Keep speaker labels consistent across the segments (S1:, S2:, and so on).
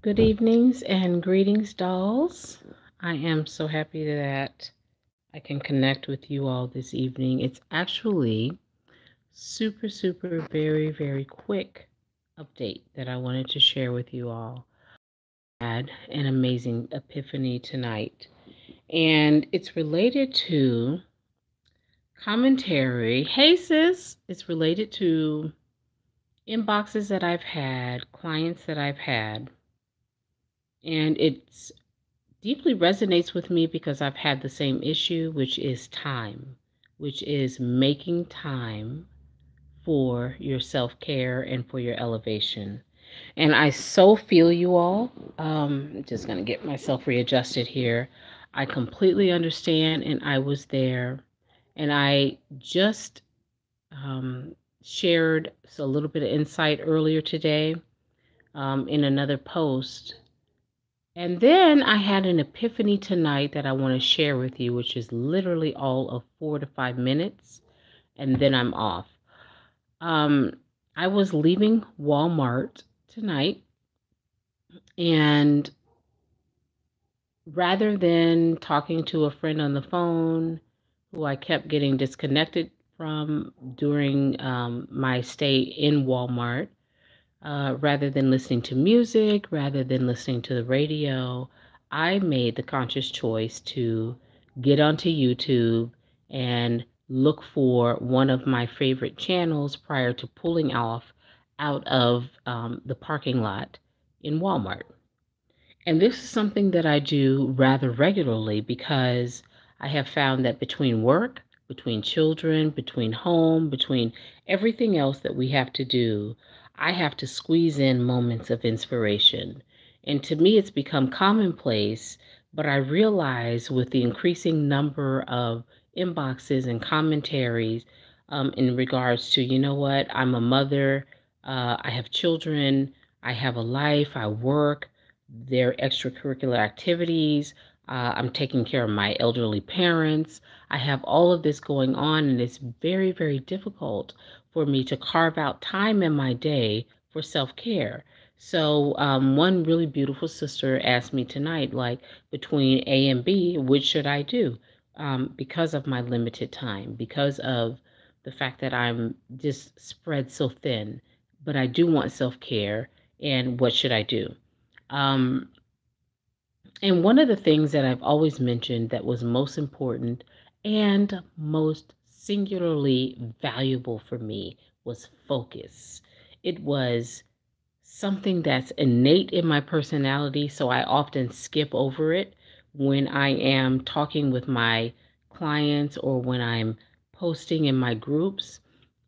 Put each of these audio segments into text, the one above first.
S1: Good evenings and greetings, dolls. I am so happy that I can connect with you all this evening. It's actually super, very quick update that I wanted to share with you all. I had an amazing epiphany tonight, and it's related to commentary. Hey, sis, it's related to inboxes that I've had, clients that I've had, and it's deeply resonates with me because I've had the same issue, which is time, which is making time for your self care and for your elevation. And I so feel you all. Just going to get myself readjusted here. I completely understand, and I was there. And I just shared a little bit of insight earlier today in another post. And then I had an epiphany tonight that I want to share with you, which is literally all of 4 to 5 minutes, and then I'm off. Um, I was leaving Walmart tonight, and rather than talking to a friend on the phone who I kept getting disconnected from during my stay in Walmart, rather than listening to music, rather than listening to the radio, I made the conscious choice to get onto YouTube and look for one of my favorite channels prior to pulling off out of the parking lot in Walmart. And this is something that I do rather regularly because I have found that between work, between children, between home, between everything else that we have to do, I have to squeeze in moments of inspiration. And to me, it's become commonplace, but I realize with the increasing number of inboxes and commentaries in regards to, you know what, I'm a mother, I have children, I have a life, I work, their extracurricular activities. I'm taking care of my elderly parents. I have all of this going on, and it's very difficult for me to carve out time in my day for self care. So, one really beautiful sister asked me tonight, like, between A and B, which should I do? Because of my limited time, because of the fact that I'm just spread so thin, but I do want self care, and what should I do? Um, and one of the things that I've always mentioned that was most important and most singularly valuable for me was focus. It was something that's innate in my personality, so I often skip over it when I am talking with my clients or when I'm posting in my groups,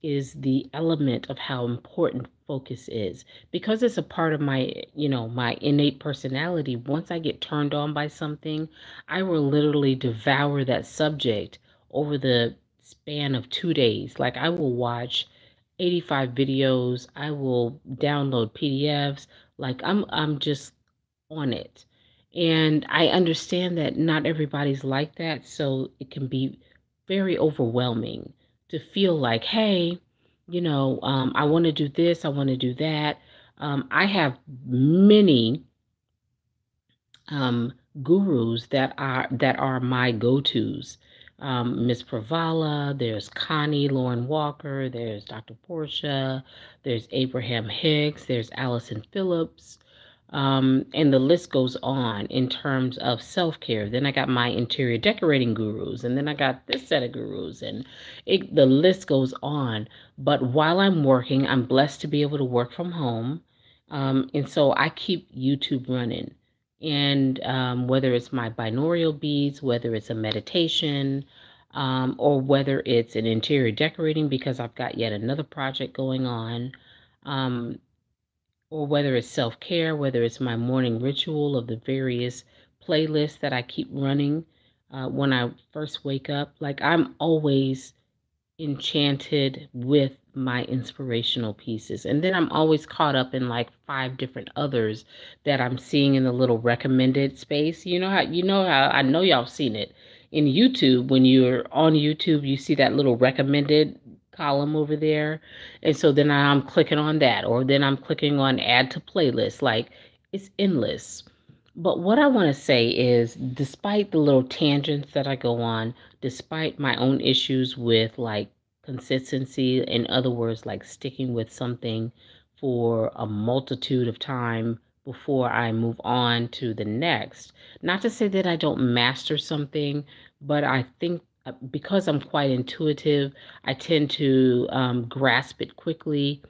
S1: is the element of how important focus is. Because it's a part of my, my innate personality. Once I get turned on by something, I will literally devour that subject over the span of 2 days. Like, I will watch 85 videos. I will download PDFs. Like, I'm just on it. And I understand that not everybody's like that, so it can be very overwhelming to feel like, hey, I want to do this, I want to do that. I have many um, gurus that are my go-tos. Miss Pravala, there's Connie Lauren Walker, there's Dr. Portia, there's Abraham Hicks, there's Allison Phillips, and the list goes on in terms of self-care. Then I got my interior decorating gurus, and then I got this set of gurus, and the list goes on. But while I'm working, I'm blessed to be able to work from home, and so I keep YouTube running. And whether it's my binaural beats, whether it's a meditation, or whether it's an interior decorating because I've got yet another project going on, um, or whether it's self care, whether it's my morning ritual of the various playlists that I keep running when I first wake up. Like, I'm always enchanted with my inspirational pieces. And then I'm always caught up in like five different others that I'm seeing in the little recommended space. You know how I know y'all seen it in YouTube. When you're on YouTube, you see that little recommended column over there. And so then I'm clicking on that, or then I'm clicking on add to playlist. Like, it's endless. But what I want to say is, despite the little tangents that I go on, despite my own issues with like consistency, in other words, like sticking with something for a multitude of time before I move on to the next, not to say that I don't master something, but I think because I'm quite intuitive, I tend to grasp it quickly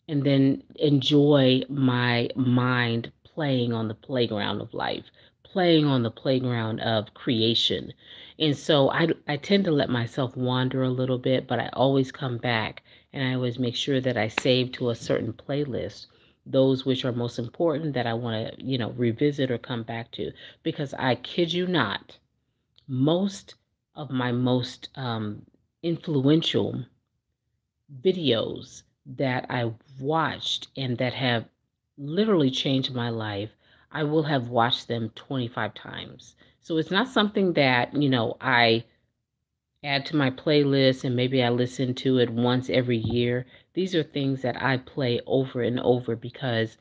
S1: and then enjoy my mind playing on the playground of life, playing on the playground of creation. And so I tend to let myself wander a little bit, but I always come back and I always make sure that I save to a certain playlist those which are most important that I want to, revisit or come back to. Because I kid you not, most of my most influential videos that I watched and that have literally changed my life, I will have watched them 25 times. So it's not something that, I add to my playlist and maybe I listen to it once every year. These are things that I play over and over because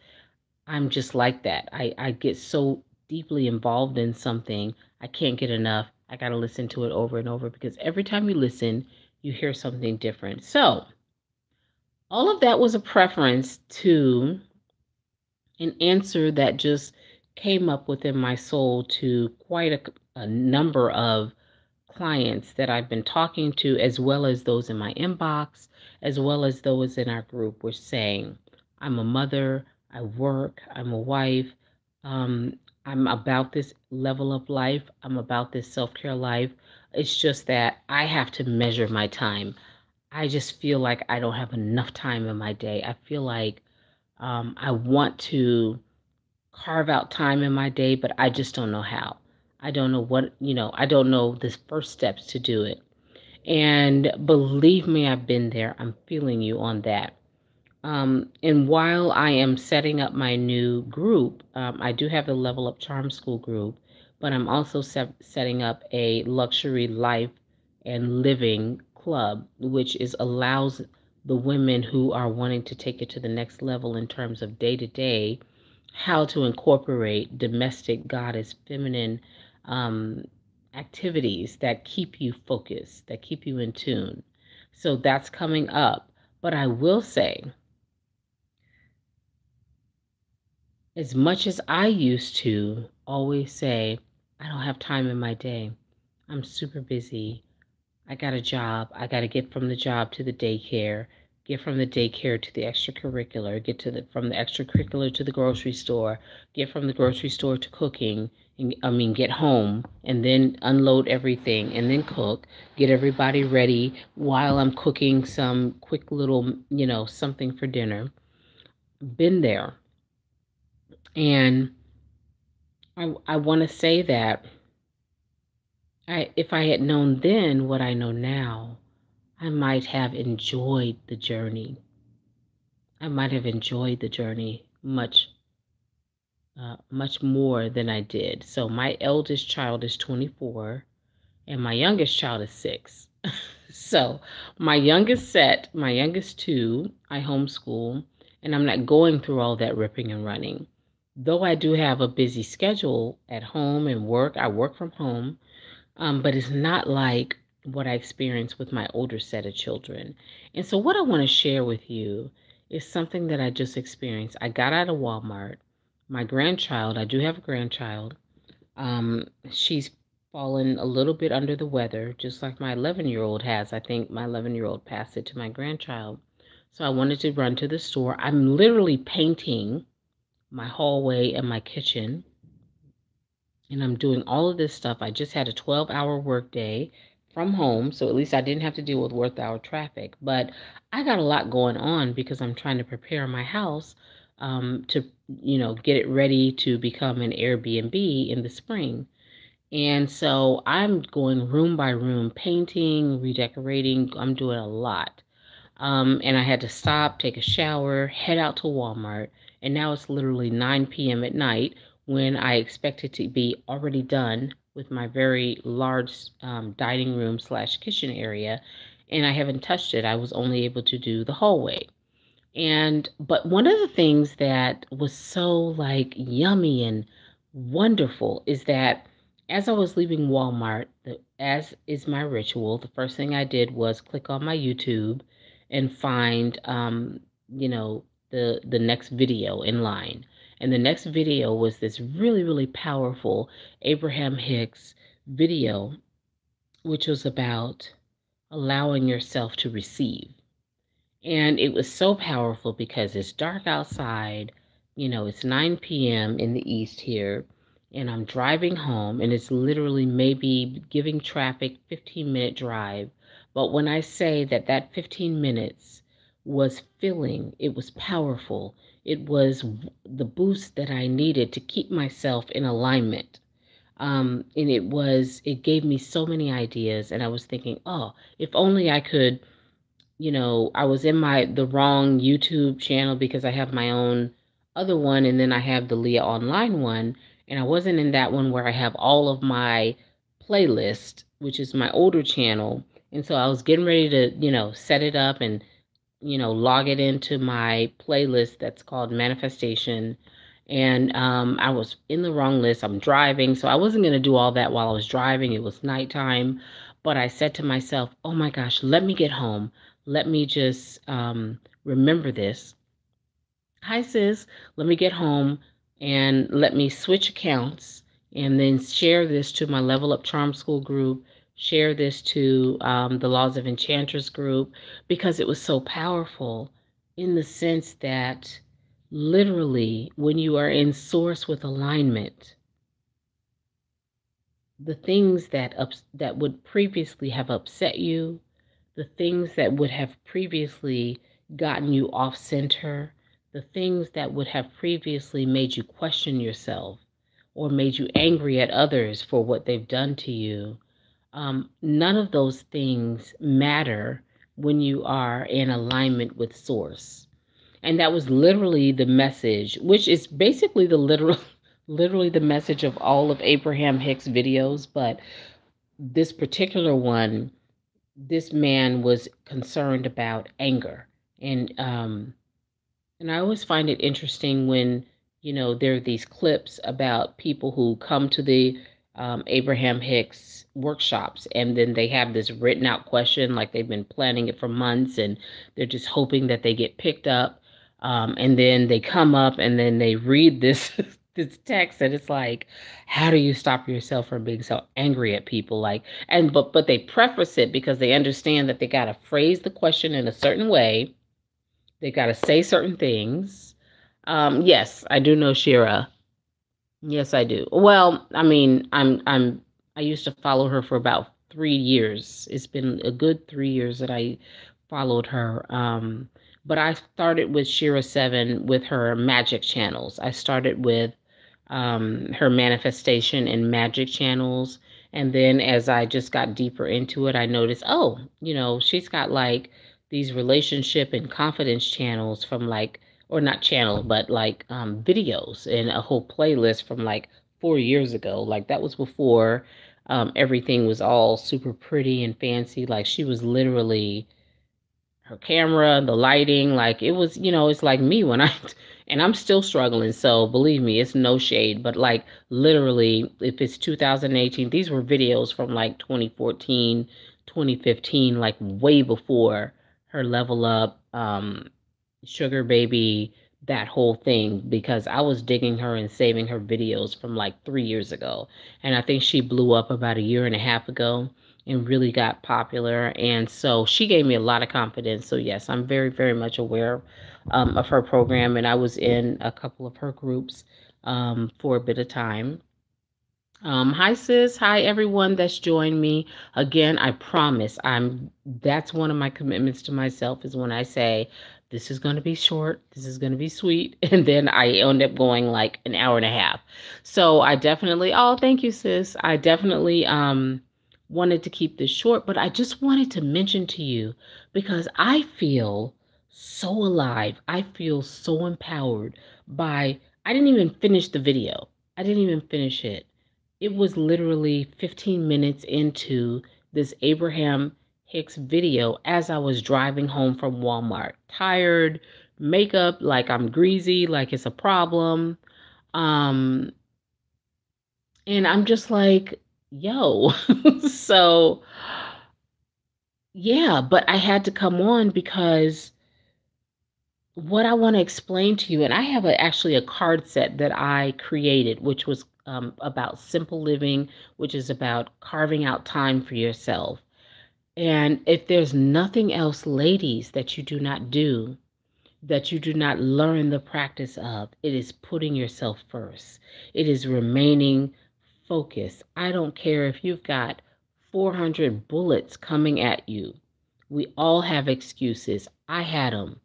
S1: I'm just like that. I get so deeply involved in something, I can't get enough. I got to listen to it over and over because every time you listen, you hear something different. So, all of that was a preference to an answer that just came up within my soul to quite a number of clients that I've been talking to, as well as those in my inbox, as well as those in our group, were saying, I'm a mother, I work, I'm a wife, um, I'm about this level of life, I'm about this self care life. It's just that I have to measure my time. I just feel like I don't have enough time in my day. I feel like I want to carve out time in my day, but I just don't know how. I don't know what, I don't know the first steps to do it. And believe me, I've been there. I'm feeling you on that. And while I am setting up my new group, I do have the Level Up Charm School group, but I'm also setting up a luxury life and living club, which is allows the women who are wanting to take it to the next level in terms of day to day, how to incorporate domestic goddess feminine um, activities that keep you focused, that keep you in tune. So that's coming up. But I will say, as much as I used to always say, I don't have time in my day, I'm super busy. I got a job. I got to get from the job to the daycare, get from the daycare to the extracurricular, get to the from the extracurricular to the grocery store, get from the grocery store to cooking, and get home and then unload everything and then cook, get everybody ready while I'm cooking some quick little, something for dinner. Been there. And I want to say that if I had known then what I know now, I might have enjoyed the journey. I might have enjoyed the journey much more than I did. So my eldest child is 24 and my youngest child is 6. So my youngest two, I homeschool, and I'm not going through all that ripping and running. Though I do have a busy schedule at home and work, I work from home. But it's not like what I experienced with my older set of children. And so, what I want to share with you is something that I just experienced. I got out of Walmart. My grandchild, I do have a grandchild. She's fallen a little bit under the weather, just like my 11-year-old has. I think my 11-year-old passed it to my grandchild. So, I wanted to run to the store. I'm literally painting my hallway and my kitchen, and I'm doing all of this stuff. I just had a 12-hour work day from home, so at least I didn't have to deal with work hour traffic. But I got a lot going on because I'm trying to prepare my house to, get it ready to become an Airbnb in the spring. And so I'm going room by room, painting, redecorating. I'm doing a lot. And I had to stop, take a shower, head out to Walmart. And now it's literally 9 p.m. at night when I expected to be already done with my very large dining room slash kitchen area. And I haven't touched it. I was only able to do the hallway. But one of the things that was so like yummy and wonderful is that as I was leaving Walmart, as is my ritual, the first thing I did was click on my YouTube and find, you know, the next video in line. And the next video was this really, really powerful Abraham Hicks video, which was about allowing yourself to receive. And it was so powerful because it's dark outside. It's 9 p.m. in the East here, and I'm driving home, and it's literally maybe giving traffic 15-minute drive. But when I say that that 15 minutes was filling, it was powerful. It was the boost that I needed to keep myself in alignment. And it gave me so many ideas, and I was thinking, oh, if only I could, I was in the wrong YouTube channel because I have my own other one, and then I have the Leah Online one, and I wasn't in that one where I have all of my playlist, which is my older channel. And so I was getting ready to, set it up and, log it into my playlist that's called Manifestation. And I was in the wrong list. I'm driving, so I wasn't going to do all that while I was driving. It was nighttime. But I said to myself, oh my gosh, let me get home. Let me just remember this. Hi, sis. Let me get home and let me switch accounts and then share this to my Level Up Charm School group, share this to the Laws of Enchanters group, because it was so powerful in the sense that literally when you are in source with alignment, the things that would previously have upset you, the things that would have previously gotten you off center, the things that would have previously made you question yourself or made you angry at others for what they've done to you, none of those things matter when you are in alignment with Source. And that was literally the message, which is basically literally the message of all of Abraham Hicks' videos. But this particular one, this man was concerned about anger. And I always find it interesting when, there are these clips about people who come to the Abraham Hicks workshops, and then they have this written out question, like they've been planning it for months, and they're just hoping that they get picked up. And then they come up and then they read this this text, and it's like, how do you stop yourself from being so angry at people? Like, but they preface it because they understand that they got to phrase the question in a certain way. They got to say certain things. Yes, I do know Shira. Yes, I do. Well, I mean, I used to follow her for about 3 years. It's been a good 3 years that I followed her. But I started with Shira 7 with her magic channels. I started with her manifestation and magic channels. And then as I just got deeper into it, I noticed, oh, she's got like these relationship and confidence channels from like, or not channel, but like videos and a whole playlist from like 4 years ago. Like that was before everything was all super pretty and fancy. Like she was literally her camera, the lighting, like it was, it's like me when and I'm still struggling. So believe me, it's no shade, but like literally, if it's 2018, these were videos from like 2014, 2015, like way before her Level Up, Sugar Baby, that whole thing, because I was digging her and saving her videos from like 3 years ago. And I think she blew up about a year and a half ago and really got popular. And so she gave me a lot of confidence. So yes, I'm very, very much aware of her program. And I was in a couple of her groups for a bit of time. Hi sis, hi everyone that's joined me. Again, I promise that's one of my commitments to myself, is when I say this is going to be short, this is going to be sweet, and then I end up going like an hour and a half. So I definitely, oh, thank you sis. I definitely wanted to keep this short, but I just wanted to mention to you because I feel so alive. I feel so empowered I didn't even finish the video. I didn't even finish it. It was literally 15 minutes into this Abraham Hicks video as I was driving home from Walmart, tired, makeup like I'm greasy, like it's a problem. Um, and I'm just like, yo. So, yeah, but I had to come on because what I want to explain to you, and I have actually a card set that I created, which was about simple living, which is about carving out time for yourself. And if there's nothing else, ladies, that you do not do, that you do not learn the practice of, it is putting yourself first. It is remaining focused. I don't care if you've got 400 bullets coming at you. We all have excuses. I had them.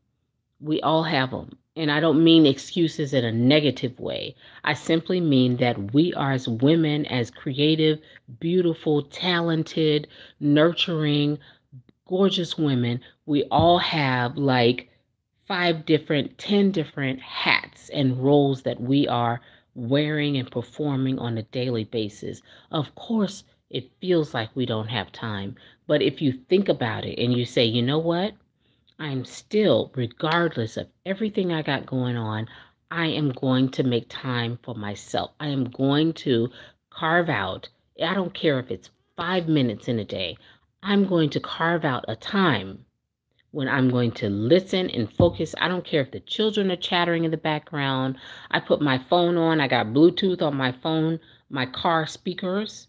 S1: We all have them. And I don't mean excuses in a negative way. I simply mean that we are, as women, as creative, beautiful, talented, nurturing, gorgeous women, we all have like 10 different hats and roles that we are wearing and performing on a daily basis. Of course, it feels like we don't have time. But if you think about it and you say, you know what? I'm still, regardless of everything I got going on, I am going to make time for myself. I am going to carve out, I don't care if it's 5 minutes in a day, I'm going to carve out a time when I'm going to listen and focus. I don't care if the children are chattering in the background. I put my phone on, I got Bluetooth on my phone, my car speakers,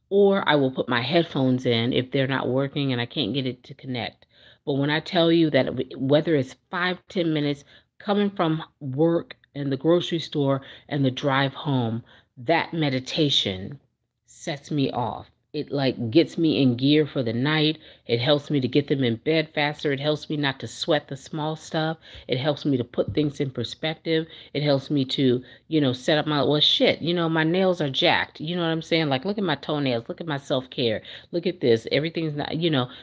S1: or I will put my headphones in if they're not working and I can't get it to connect. But when I tell you that whether it's 5, 10 minutes coming from work and the grocery store and the drive home, that meditation sets me off. It like gets me in gear for the night. It helps me to get them in bed faster. It helps me not to sweat the small stuff. It helps me to put things in perspective. It helps me to, set up my, well, shit, my nails are jacked. You know what I'm saying? Like, look at my toenails. Look at my self-care. Look at this. Everything's not,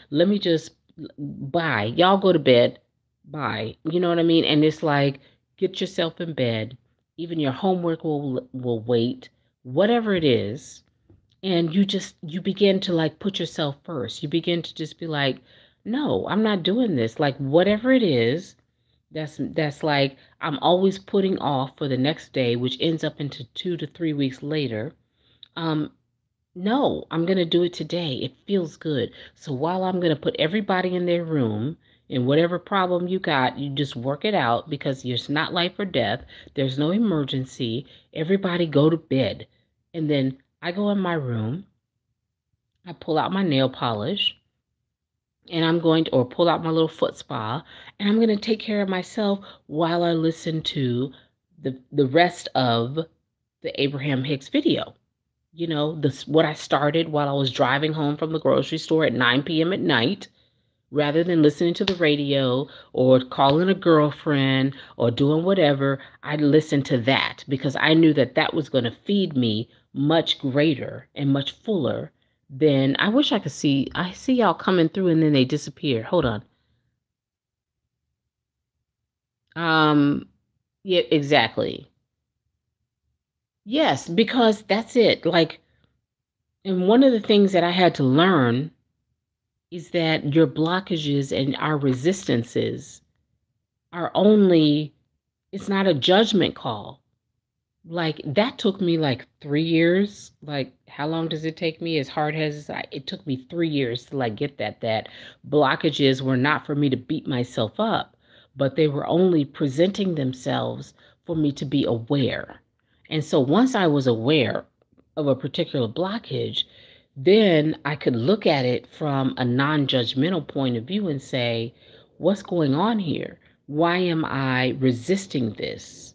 S1: let me just, bye. Y'all go to bed. Bye. You know what I mean? And it's like, get yourself in bed. Even your homework will wait. Whatever it is, and you begin to like put yourself first. You begin to just be like, no, I'm not doing this. Like, whatever it is that's like I'm always putting off for the next day, which ends up into 2 to 3 weeks later. um no, I'm going to do it today. It feels good. So while I'm going to put everybody in their room, and whatever problem you got, you just work it out, because it's not life or death. There's no emergency. Everybody go to bed. And then I go in my room, I pull out my nail polish, and I'm going to, or pull out my little foot spa, and I'm going to take care of myself while I listen to the rest of the Abraham Hicks video. This what I started while I was driving home from the grocery store at 9 p.m. at night, rather than listening to the radio or calling a girlfriend or doing whatever. I listened to that because I knew that that was going to feed me much greater and much fuller than I wish I could see. I see y'all coming through and then they disappear. Hold on. Yeah, exactly. Yes, because that's it. Like, and one of the things that I had to learn is that your blockages and our resistances are only, it's not a judgment call. Like, that took me like 3 years. Like, how long does it take me? As hard as it took me 3 years to like get that blockages were not for me to beat myself up, but they were only presenting themselves for me to be aware. And so once I was aware of a particular blockage, then I could look at it from a non-judgmental point of view and say, what's going on here? Why am I resisting this?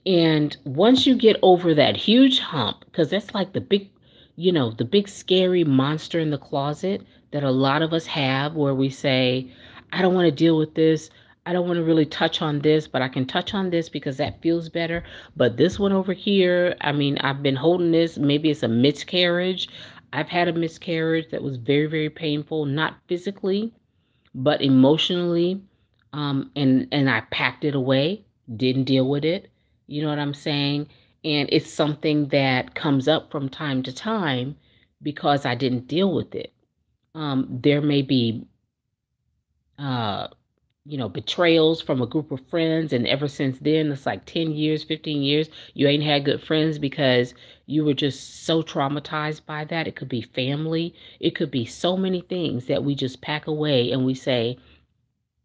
S1: And once you get over that huge hump, because that's like the big scary monster in the closet that a lot of us have, where we say, I don't want to deal with this. I don't want to really touch on this, but I can touch on this because that feels better. But this one over here, I mean, I've been holding this. Maybe it's a miscarriage. I've had a miscarriage that was very, very painful, not physically, but emotionally. And I packed it away, didn't deal with it. You know what I'm saying? And it's something that comes up from time to time because I didn't deal with it. There may be uh, betrayals from a group of friends. And ever since then, it's like 10 years, 15 years, you ain't had good friends because you were just so traumatized by that. It could be family. It could be so many things that we just pack away and we say,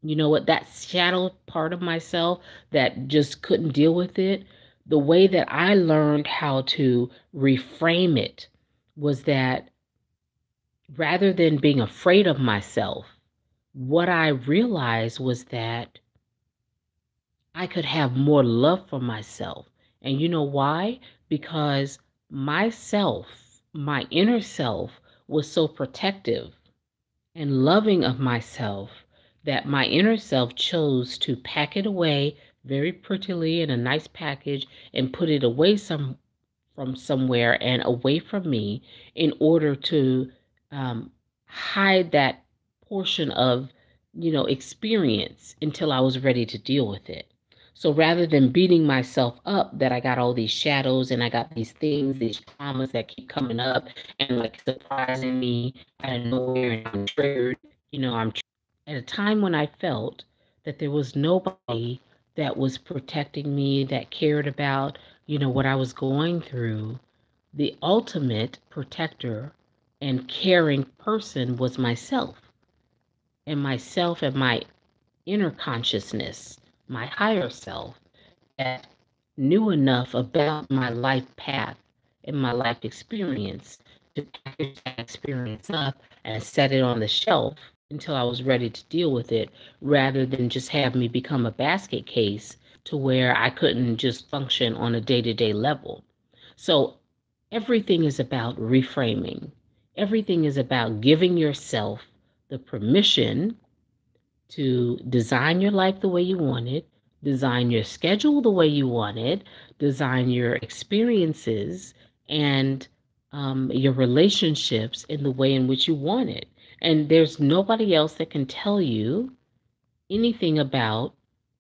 S1: you know what, that shadow part of myself that just couldn't deal with it. The way that I learned how to reframe it was that rather than being afraid of myself, what I realized was that I could have more love for myself. And you know why? Because myself, my inner self, was so protective and loving of myself that my inner self chose to pack it away very prettily in a nice package and put it away from somewhere and away from me in order to hide that portion of, experience until I was ready to deal with it. So rather than beating myself up that I got all these shadows and I got these things, these traumas that keep coming up and like surprising me out of nowhere and I'm triggered, I'm at a time when I felt that there was nobody that was protecting me, that cared about, what I was going through. The ultimate protector and caring person was myself and my inner consciousness, my higher self that knew enough about my life path and my life experience to package that experience up and set it on the shelf until I was ready to deal with it, rather than just have me become a basket case to where I couldn't just function on a day-to-day level. So everything is about reframing. Everything is about giving yourself the permission to design your life the way you want it, design your schedule the way you want it, design your experiences and your relationships in the way in which you want it. And there's nobody else that can tell you anything about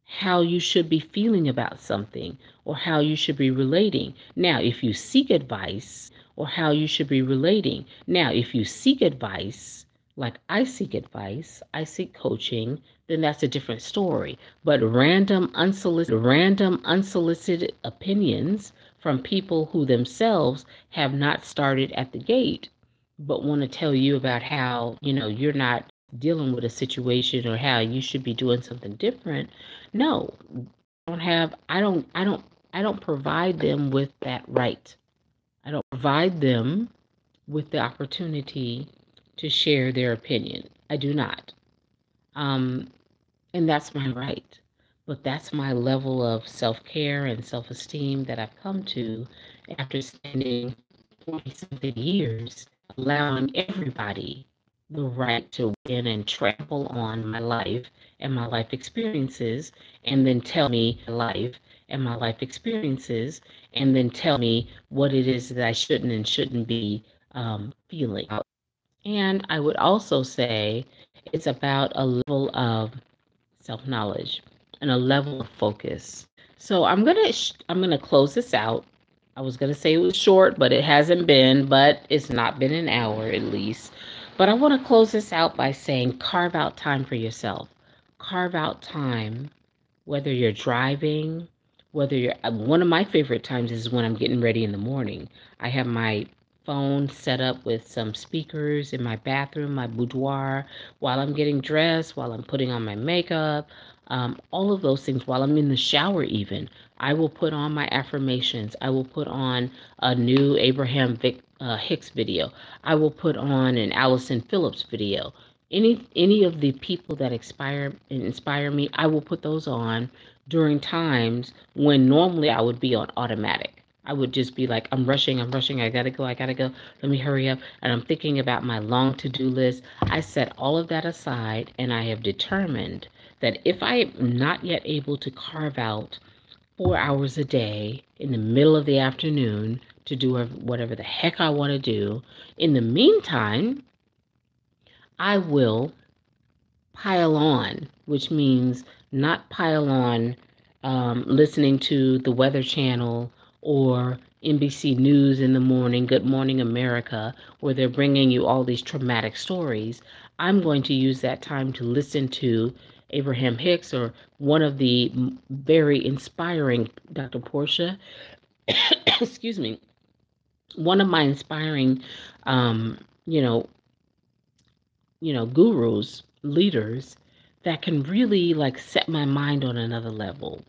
S1: how you should be feeling about something or how you should be relating. Now, if you seek advice or how you should be relating. Now, if you seek advice, like I seek coaching, then that's a different story. But random, unsolicited opinions from people who themselves have not started at the gate, but want to tell you about how, you're not dealing with a situation or how you should be doing something different. No, I don't provide them with that right. I don't provide them with the opportunity to share their opinion. I do not. Um, and that's my right. But that's my level of self-care and self-esteem that I've come to after spending 40 something years allowing everybody the right to in and trample on my life and my life experiences and then tell me what it is that I shouldn't be feeling. And I would also say it's about a level of self-knowledge and a level of focus. So I'm gonna close this out. I was gonna say it was short, but it hasn't been, but it's not been an hour at least. But I want to close this out by saying carve out time for yourself. Carve out time, whether you're driving, whether you're one of my favorite times is when I'm getting ready in the morning. I have my phone set up with some speakers in my bathroom, my boudoir, while I'm getting dressed, while I'm putting on my makeup, all of those things, while I'm in the shower even. I will put on my affirmations. I will put on a new Hicks video. I will put on an Allison Phillips video. Any of the people that inspire me, I will put those on during times when normally I would be on automatic. I would just be like, I'm rushing, I gotta go, let me hurry up. And I'm thinking about my long to-do list. I set all of that aside and I have determined that if I am not yet able to carve out 4 hours a day in the middle of the afternoon to do whatever the heck I want to do, in the meantime, I will pile on, which means not pile on listening to the Weather Channel or NBC News in the morning, Good Morning America, where they're bringing you all these traumatic stories. I'm going to use that time to listen to Abraham Hicks or one of the very inspiring Dr. Portia, excuse me, one of my inspiring, um, you know, gurus, leaders that can really like set my mind on another level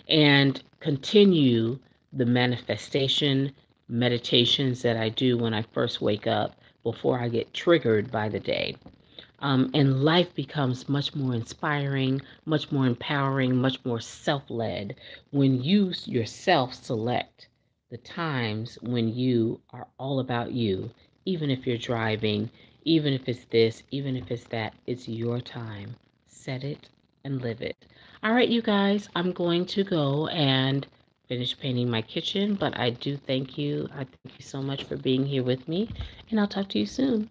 S1: and continue the manifestation meditations that I do when I first wake up before I get triggered by the day. And life becomes much more inspiring, much more empowering, much more self led when you yourself select the times when you are all about you, even if you're driving, even if it's this, even if it's that, it's your time. Set it and live it. All right, you guys, I'm going to go and finish painting my kitchen, but I do thank you. I thank you so much for being here with me, and I'll talk to you soon.